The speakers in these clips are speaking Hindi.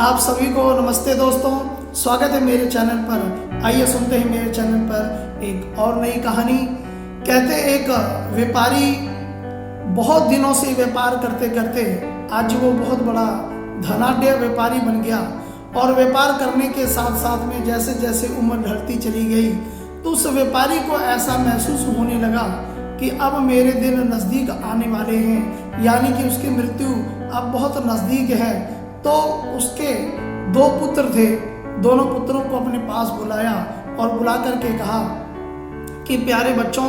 आप सभी को नमस्ते दोस्तों, स्वागत है मेरे चैनल पर। आइए सुनते हैं मेरे चैनल पर एक और नई कहानी। कहते एक व्यापारी बहुत दिनों से व्यापार करते करते आज वो बहुत बड़ा धनाढ्य व्यापारी बन गया और व्यापार करने के साथ साथ में जैसे जैसे उम्र ढलती चली गई तो उस व्यापारी को ऐसा महसूस होने लगा कि अब मेरे दिन नज़दीक आने वाले हैं, यानी कि उसकी मृत्यु अब बहुत नज़दीक है। तो उसके दो पुत्र थे, दोनों पुत्रों को अपने पास बुलाया और बुला करके कहा कि प्यारे बच्चों,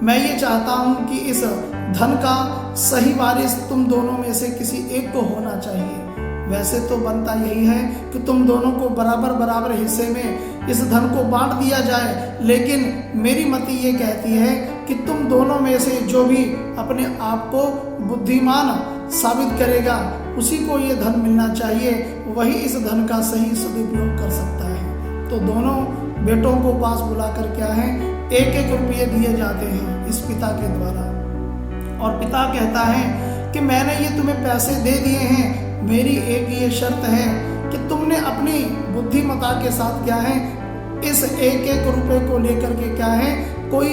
मैं ये चाहता हूँ कि इस धन का सही वारिस तुम दोनों में से किसी एक को होना चाहिए। वैसे तो बनता यही है कि तुम दोनों को बराबर बराबर हिस्से में इस धन को बांट दिया जाए, लेकिन मेरी मति ये कहती है कि तुम दोनों में से जो भी अपने आप को बुद्धिमान साबित करेगा उसी को ये धन मिलना चाहिए, वही इस धन का सही सदुपयोग कर सकता है। तो दोनों बेटों को पास बुला कर क्या है, एक एक रुपये दिए जाते हैं इस पिता के द्वारा। और पिता कहता है कि मैंने ये तुम्हें पैसे दे दिए हैं, मेरी एक ये शर्त है कि तुमने अपनी बुद्धिमत्ता के साथ क्या है, इस एक एक रुपये को लेकर के क्या है, कोई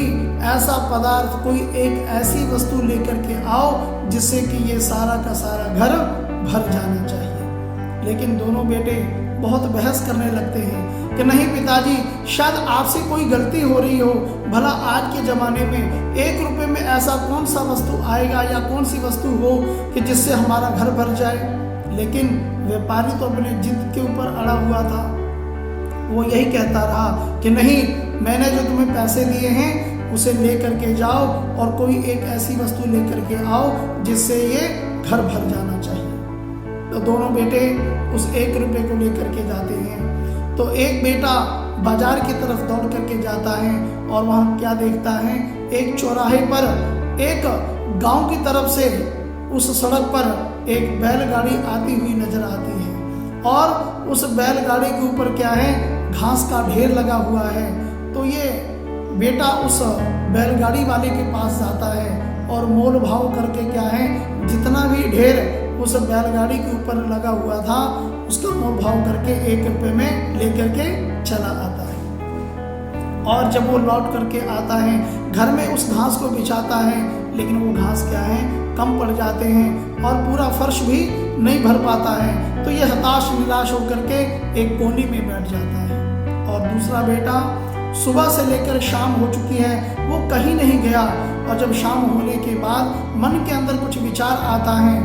ऐसा पदार्थ, कोई एक ऐसी वस्तु लेकर के आओ जिससे कि ये सारा का सारा घर भर जाना चाहिए। लेकिन दोनों बेटे बहुत बहस करने लगते हैं कि नहीं पिताजी, शायद आपसे कोई गलती हो रही हो। भला आज के ज़माने में एक रुपये में ऐसा कौन सा वस्तु आएगा या कौन सी वस्तु हो कि जिससे हमारा घर भर जाए। लेकिन व्यापारी तो अपने जिद के ऊपर अड़ा हुआ था। वो यही कहता रहा कि नहीं, मैंने जो तुम्हें पैसे दिए हैं उसे ले करके जाओ और कोई एक ऐसी वस्तु ले करके आओ जिससे ये घर भर जाना चाहिए। तो दोनों बेटे उस एक रुपये को लेकर के जाते हैं। तो एक बेटा बाजार की तरफ दौड़ करके जाता है और वहाँ क्या देखता है, एक चौराहे पर एक गांव की तरफ से उस सड़क पर एक बैलगाड़ी आती हुई नजर आती है और उस बैलगाड़ी के ऊपर क्या है, घास का ढेर लगा हुआ है। तो ये बेटा उस बैलगाड़ी वाले के पास जाता है और मोल भाव करके क्या है, जितना भी ढेर उस बैलगाड़ी के ऊपर लगा हुआ था उसका मोल भाव करके एक रुपये में लेकर के चला आता है। और जब वो लौट करके आता है घर में उस घास को बिछाता है, लेकिन वो घास क्या है, कम पड़ जाते हैं और पूरा फर्श भी नहीं भर पाता है। तो ये हताश निराश होकर के एक कोने में बैठ जाता है। और दूसरा बेटा सुबह से लेकर शाम हो चुकी है, वो कहीं नहीं गया। और जब शाम होने के बाद मन के अंदर कुछ विचार आता है,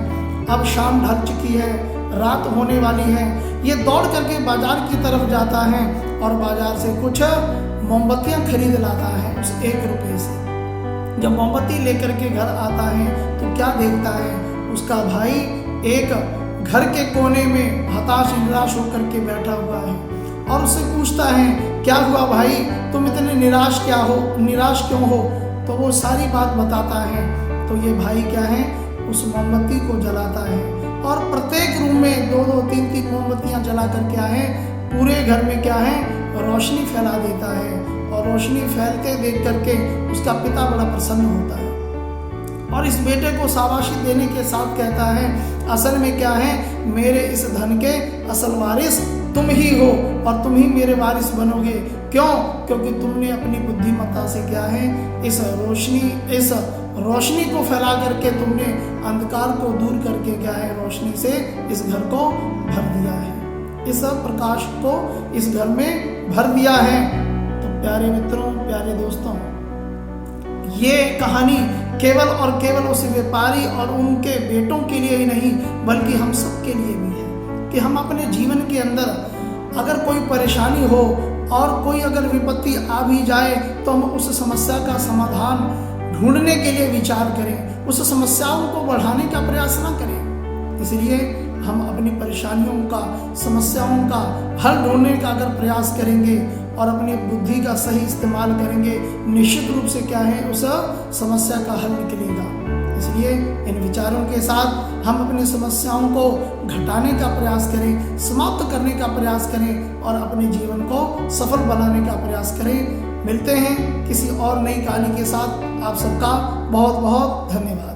अब शाम ढल चुकी है, रात होने वाली है। ये दौड़ करके बाजार की तरफ जाता है और बाजार से कुछ मोमबत्तियाँ खरीद लाता है उस एक रुपये से। जब मोमबत्ती लेकर के घर आता है तो क्या देखता है, उसका भाई एक घर के कोने में हताश निराश होकर के बैठा हुआ है और उससे पूछता है, क्या हुआ भाई, तुम इतने निराश क्यों हो। तो वो सारी बात बताता है। तो ये भाई क्या है, उस मोमबत्ती को जलाता है और प्रत्येक रूम में दो दो तीन तीन मोमबत्तियाँ जला कर क्या है, पूरे घर में क्या है, रोशनी फैला देता है। और रोशनी फैलते देख करके उसका पिता बड़ा प्रसन्न होता है और इस बेटे को शाबाशी देने के साथ कहता है, असल में क्या है, मेरे इस धन के असल वारिस तुम ही हो और तुम ही मेरे वारिस बनोगे। क्यों? क्योंकि तुमने अपनी बुद्धिमत्ता से क्या है, इस रोशनी को फैला करके तुमने अंधकार को दूर करके क्या है, रोशनी से इस घर को भर दिया है, इस प्रकाश को इस घर में भर दिया है। तो प्यारे मित्रों, प्यारे दोस्तों, ये कहानी केवल और केवल उस व्यापारी और उनके बेटों के लिए ही नहीं बल्कि हम सब के लिए भी है कि हम अपने जीवन के अंदर अगर कोई परेशानी हो और कोई अगर विपत्ति आ भी जाए तो हम उस समस्या का समाधान ढूंढने के लिए विचार करें, उस समस्याओं को बढ़ाने का प्रयास ना करें। इसलिए हम अपनी परेशानियों का, समस्याओं का हल ढूंढने का अगर प्रयास करेंगे और अपनी बुद्धि का सही इस्तेमाल करेंगे, निश्चित रूप से क्या है, उस समस्या का हल निकलेगा। इसलिए इन विचारों के साथ हम अपनी समस्याओं को घटाने का प्रयास करें, समाप्त करने का प्रयास करें और अपने जीवन को सफल बनाने का प्रयास करें। मिलते हैं किसी और नई कहानी के साथ। आप सबका बहुत बहुत धन्यवाद।